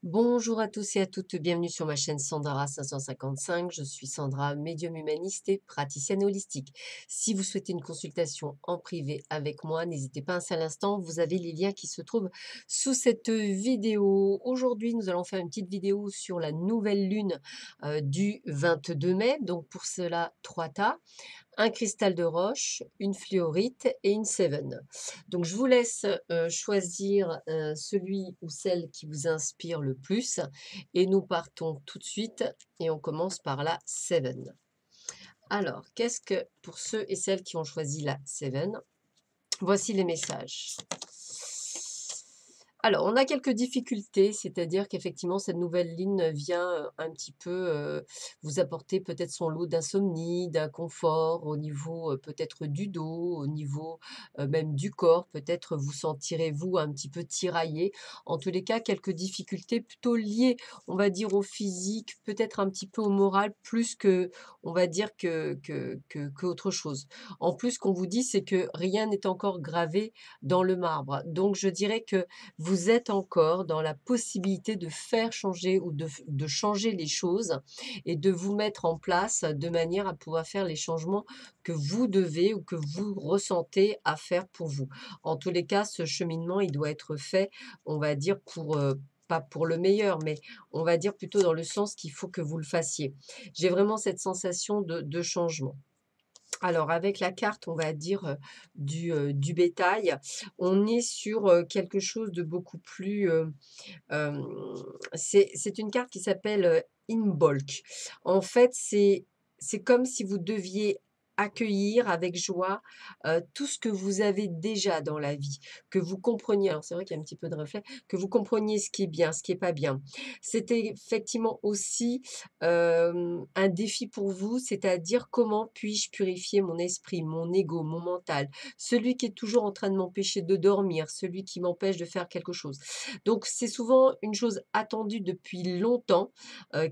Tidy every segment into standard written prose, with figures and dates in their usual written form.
Bonjour à tous et à toutes, bienvenue sur ma chaîne Sandra 555. Je suis Sandra, médium humaniste et praticienne holistique. Si vous souhaitez une consultation en privé avec moi, n'hésitez pas un seul instant, vous avez les liens qui se trouvent sous cette vidéo. Aujourd'hui, nous allons faire une petite vidéo sur la nouvelle lune du 22 mai. Donc pour cela, 3 tas, un cristal de roche, une fluorite et une Seven. Donc je vous laisse choisir celui ou celle qui vous inspire le plus et nous partons tout de suite et on commence par la Seven. Alors, qu'est-ce que pour ceux et celles qui ont choisi la Seven, voici les messages. Alors, on a quelques difficultés, c'est-à-dire qu'effectivement, cette nouvelle ligne vient un petit peu vous apporter peut-être son lot d'insomnie, d'inconfort au niveau peut-être du dos, au niveau même du corps. Peut-être vous sentirez-vous un petit peu tiraillé. En tous les cas, quelques difficultés plutôt liées, on va dire, au physique, peut-être un petit peu au moral, plus que, on va dire, qu'autre chose. En plus, ce qu'on vous dit, c'est que rien n'est encore gravé dans le marbre. Donc, je dirais que vous êtes encore dans la possibilité de faire changer ou de changer les choses et de vous mettre en place de manière à pouvoir faire les changements que vous devez ou que vous ressentez à faire pour vous. En tous les cas, ce cheminement, il doit être fait, on va dire, pour, pas pour le meilleur, mais on va dire plutôt dans le sens qu'il faut que vous le fassiez. J'ai vraiment cette sensation de changement. Alors avec la carte, on va dire, du bétail, on est sur, quelque chose de beaucoup plus, hem, c'est une carte qui s'appelle, Imbolc. En fait, c'est comme si vous deviez accueillir avec joie, tout ce que vous avez déjà dans la vie, que vous compreniez, alors c'est vrai qu'il y a un petit peu de reflet, que vous compreniez ce qui est bien, ce qui est pas bien. C'était effectivement aussi, un défi pour vous, c'est-à-dire comment puis-je purifier mon esprit, mon ego, mon mental, celui qui est toujours en train de m'empêcher de dormir, celui qui m'empêche de faire quelque chose. Donc c'est souvent une chose attendue depuis longtemps,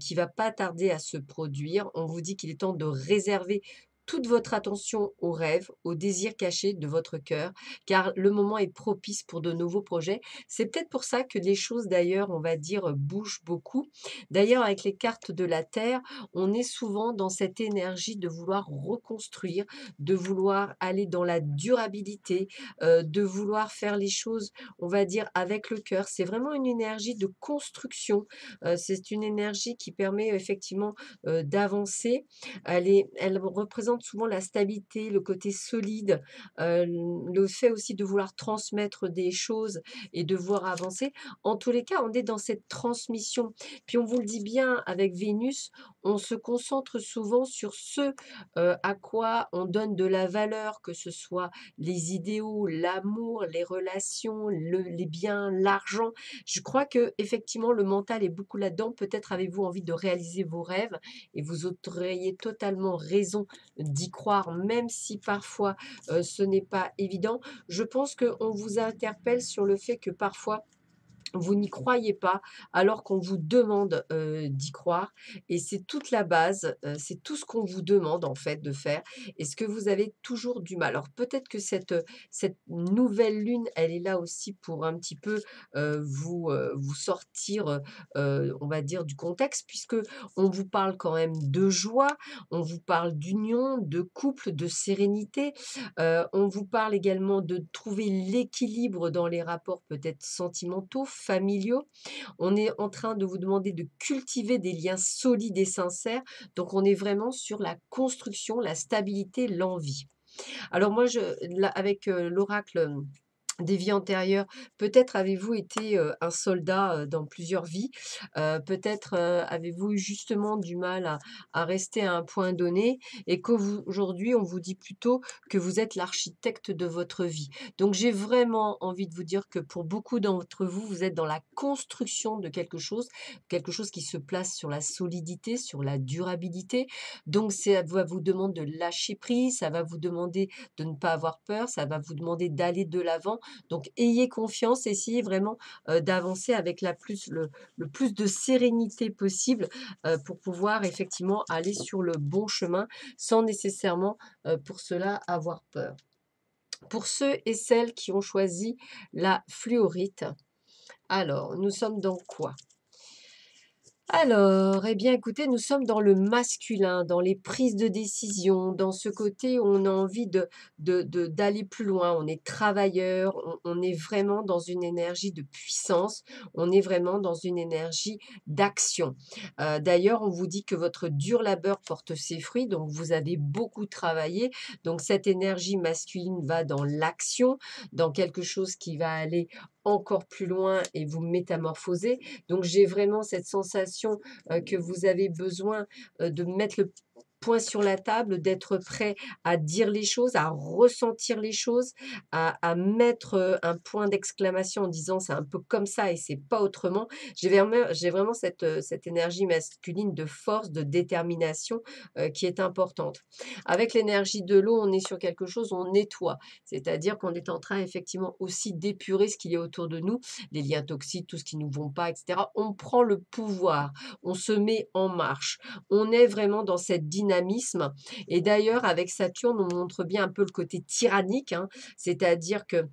qui va pas tarder à se produire. On vous dit qu'il est temps de réserver toute votre attention aux rêves, aux désirs cachés de votre cœur, car le moment est propice pour de nouveaux projets. C'est peut-être pour ça que les choses d'ailleurs, on va dire, bougent beaucoup. D'ailleurs, avec les cartes de la Terre, on est souvent dans cette énergie de vouloir reconstruire, de vouloir aller dans la durabilité, de vouloir faire les choses, on va dire, avec le cœur. C'est vraiment une énergie de construction, c'est une énergie qui permet effectivement, d'avancer. Elle représente souvent la stabilité, le côté solide, le fait aussi de vouloir transmettre des choses et de voir avancer. En tous les cas, on est dans cette transmission. Puis on vous le dit bien, avec Vénus, on se concentre souvent sur ce, à quoi on donne de la valeur, que ce soit les idéaux, l'amour, les relations, les biens, l'argent. Je crois que effectivement le mental est beaucoup là-dedans. Peut-être avez-vous envie de réaliser vos rêves et vous auriez totalement raison d'y croire, même si parfois, ce n'est pas évident. Je pense qu'on vous interpelle sur le fait que parfois vous n'y croyez pas, alors qu'on vous demande, d'y croire et c'est toute la base, c'est tout ce qu'on vous demande, en fait, de faire et ce que vous avez toujours du mal. Alors peut-être que cette nouvelle lune, elle est là aussi pour un petit peu, vous sortir, on va dire du contexte puisque on vous parle quand même de joie, on vous parle d'union, de couple, de sérénité, on vous parle également de trouver l'équilibre dans les rapports peut-être sentimentaux, familiaux. On est en train de vous demander de cultiver des liens solides et sincères. Donc on est vraiment sur la construction, la stabilité, l'envie. Alors moi, là, avec l'oracle des vies antérieures, peut-être avez-vous été, un soldat, dans plusieurs vies, peut-être, avez-vous eu justement du mal à rester à un point donné et qu'aujourd'hui on vous dit plutôt que vous êtes l'architecte de votre vie. Donc j'ai vraiment envie de vous dire que pour beaucoup d'entre vous, vous êtes dans la construction de quelque chose qui se place sur la solidité, sur la durabilité. Donc ça va vous demander de lâcher prise, ça va vous demander de ne pas avoir peur, ça va vous demander d'aller de l'avant donc ayez confiance, essayez vraiment, d'avancer avec le plus de sérénité possible, pour pouvoir effectivement aller sur le bon chemin sans nécessairement, pour cela avoir peur. Pour ceux et celles qui ont choisi la fluorite, alors nous sommes dans quoi? Alors, eh bien, écoutez, nous sommes dans le masculin, dans les prises de décision, dans ce côté où on a envie d'aller plus loin. On est travailleur, on est vraiment dans une énergie de puissance, on est vraiment dans une énergie d'action. D'ailleurs, on vous dit que votre dur labeur porte ses fruits, donc vous avez beaucoup travaillé. Donc, cette énergie masculine va dans l'action, dans quelque chose qui va aller encore plus loin et vous métamorphoser. Donc j'ai vraiment cette sensation, que vous avez besoin, de mettre le point sur la table, d'être prêt à dire les choses, à ressentir les choses, à mettre, un point d'exclamation en disant: «C'est un peu comme ça et c'est pas autrement». J'ai vraiment cette énergie masculine de force, de détermination, qui est importante. Avec l'énergie de l'eau, on est sur quelque chose, on nettoie. C'est-à-dire qu'on est en train effectivement aussi d'épurer ce qu'il y a autour de nous, les liens toxiques, tout ce qui ne nous vont pas et cetera. On prend le pouvoir, on se met en marche. On est vraiment dans cette dynamisme et d'ailleurs avec Saturne, on montre bien un peu le côté tyrannique, hein. C'est-à-dire que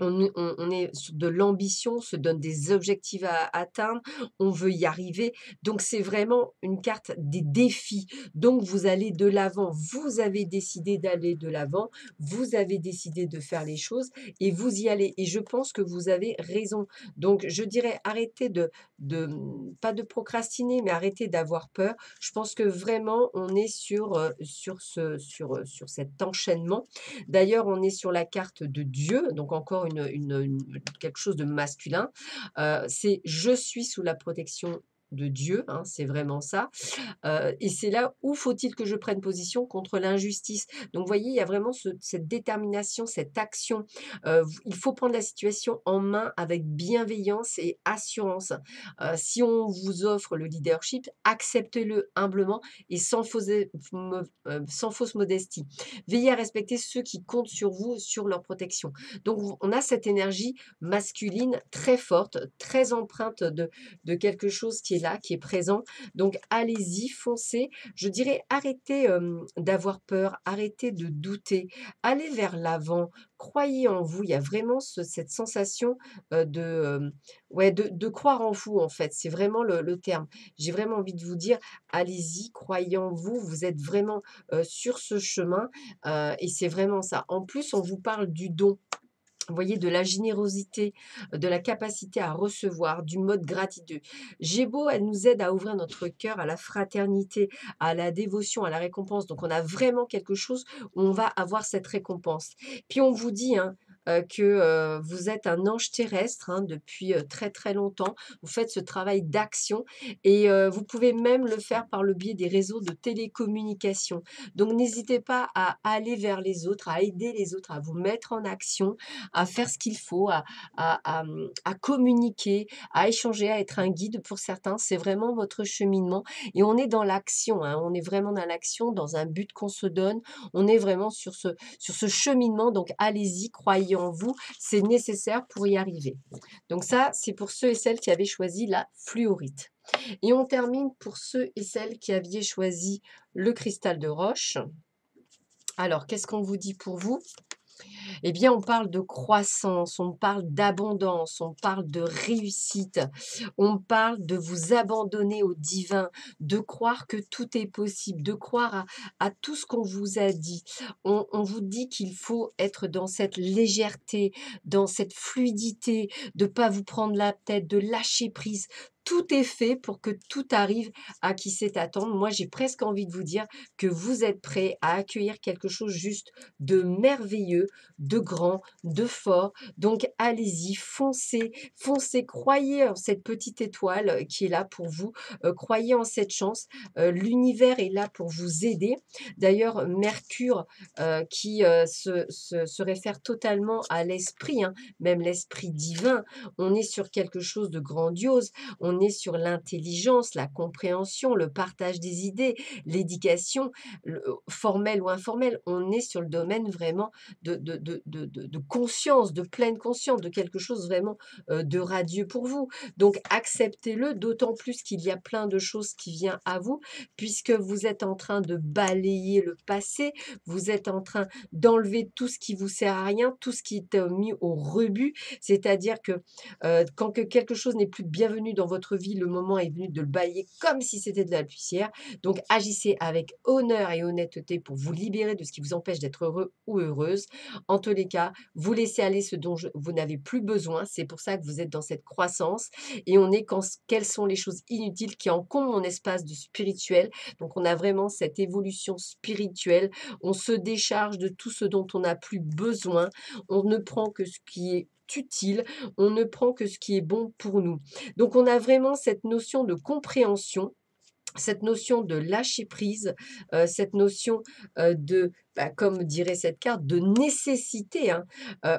on est sur de l'ambition, on se donne des objectifs à atteindre, on veut y arriver. Donc c'est vraiment une carte des défis. Donc vous allez de l'avant, vous avez décidé d'aller de l'avant, vous avez décidé de faire les choses et vous y allez et je pense que vous avez raison. Donc je dirais arrêtez pas de procrastiner, mais arrêtez d'avoir peur. Je pense que vraiment on est sur cet enchaînement. D'ailleurs, on est sur la carte de Dieu, donc encore quelque chose de masculin. C'est: «Je suis sous la protection de Dieu», hein, c'est vraiment ça. Et c'est là où faut-il que je prenne position contre l'injustice. Donc vous voyez, il y a vraiment cette détermination, cette action. Il faut prendre la situation en main avec bienveillance et assurance. Si on vous offre le leadership, acceptez-le humblement et sans fausse modestie. Veillez à respecter ceux qui comptent sur vous, sur leur protection. Donc on a cette énergie masculine très forte, très empreinte de quelque chose qui est là, qui est présent. Donc allez-y, foncez. Je dirais arrêtez, d'avoir peur, arrêtez de douter, allez vers l'avant, croyez en vous. Il y a vraiment cette sensation, ouais, de croire en vous, en fait, c'est vraiment le terme. J'ai vraiment envie de vous dire: «Allez-y, croyez en vous, vous êtes vraiment, sur ce chemin», et c'est vraiment ça. En plus, on vous parle du don. Vous voyez, de la générosité, de la capacité à recevoir, du mode gratitude. Gémeaux, elle nous aide à ouvrir notre cœur à la fraternité, à la dévotion, à la récompense. Donc on a vraiment quelque chose où on va avoir cette récompense. Puis on vous dit, hein, que, vous êtes un ange terrestre, hein, depuis, très, très longtemps. Vous faites ce travail d'action et vous pouvez même le faire par le biais des réseaux de télécommunication. Donc n'hésitez pas à aller vers les autres, à aider les autres, à vous mettre en action, à faire ce qu'il faut, à communiquer, à échanger, à être un guide pour certains. C'est vraiment votre cheminement et on est dans l'action, hein, on est vraiment dans l'action, dans un but qu'on se donne. On est vraiment sur ce cheminement, donc allez-y, croyez en vous, c'est nécessaire pour y arriver. Donc ça, c'est pour ceux et celles qui avaient choisi la fluorite et on termine pour ceux et celles qui aviez choisi le cristal de roche. Alors, qu'est-ce qu'on vous dit pour vous? Eh bien, on parle de croissance, on parle d'abondance, on parle de réussite, on parle de vous abandonner au divin, de croire que tout est possible, de croire à tout ce qu'on vous a dit. On vous dit qu'il faut être dans cette légèreté, dans cette fluidité, de pas vous prendre la tête, de lâcher prise. Tout est fait pour que tout arrive à qui sait attendre. Moi, j'ai presque envie de vous dire que vous êtes prêts à accueillir quelque chose juste de merveilleux, de grand, de fort. Donc allez-y, foncez, foncez, croyez en cette petite étoile qui est là pour vous, croyez en cette chance. L'univers est là pour vous aider. D'ailleurs, Mercure, qui se réfère totalement à l'esprit, hein, même l'esprit divin, on est sur quelque chose de grandiose, on est sur l'intelligence, la compréhension, le partage des idées, l'éducation, formelle ou informelle, on est sur le domaine vraiment de conscience, de pleine conscience, de quelque chose vraiment, de radieux pour vous. Donc acceptez-le, d'autant plus qu'il y a plein de choses qui viennent à vous, puisque vous êtes en train de balayer le passé, vous êtes en train d'enlever tout ce qui vous sert à rien, tout ce qui est, mis au rebut. C'est-à-dire que, quand quelque chose n'est plus bienvenu dans votre votre vie, le moment est venu de le balayer comme si c'était de la poussière. Donc agissez avec honneur et honnêteté pour vous libérer de ce qui vous empêche d'être heureux ou heureuse. En tous les cas, vous laissez aller ce dont vous n'avez plus besoin. C'est pour ça que vous êtes dans cette croissance et on est quand quelles sont les choses inutiles qui encombrent mon espace de spirituel. Donc on a vraiment cette évolution spirituelle. On se décharge de tout ce dont on n'a plus besoin. On ne prend que ce qui est utile, on ne prend que ce qui est bon pour nous. Donc on a vraiment cette notion de compréhension, cette notion de lâcher prise, cette notion, de, bah, comme dirait cette carte, de nécessité, hein.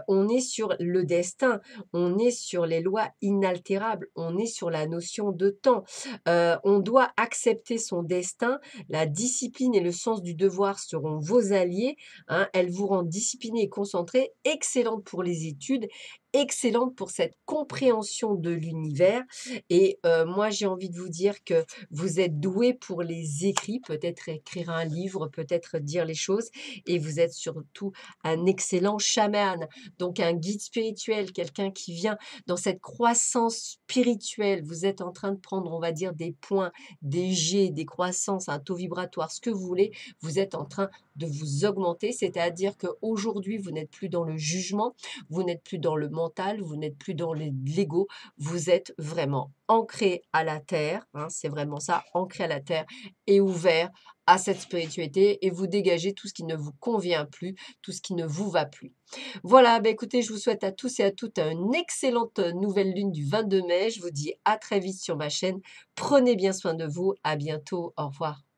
On est sur le destin, on est sur les lois inaltérables, on est sur la notion de temps. On doit accepter son destin, la discipline et le sens du devoir seront vos alliés, hein. Elles vous rendent disciplinés et concentrés, excellentes pour les études, excellentes pour cette compréhension de l'univers et moi j'ai envie de vous dire que vous êtes doué pour les écrits, peut-être écrire un livre, peut-être dire les choses et vous êtes surtout un excellent chaman, donc un guide spirituel, quelqu'un qui vient dans cette croissance spirituelle. Vous êtes en train de prendre, on va dire, des points, des jets, des croissances, un taux vibratoire, ce que vous voulez. Vous êtes en train de vous augmenter, c'est-à-dire qu'aujourd'hui, vous n'êtes plus dans le jugement, vous n'êtes plus dans le mental, vous n'êtes plus dans l'ego, vous êtes vraiment ancré à la terre, hein, c'est vraiment ça, ancré à la terre et ouvert à cette spiritualité et vous dégagez tout ce qui ne vous convient plus, tout ce qui ne vous va plus. Voilà, bah écoutez, je vous souhaite à tous et à toutes une excellente nouvelle lune du 22 mai. Je vous dis à très vite sur ma chaîne. Prenez bien soin de vous. À bientôt. Au revoir.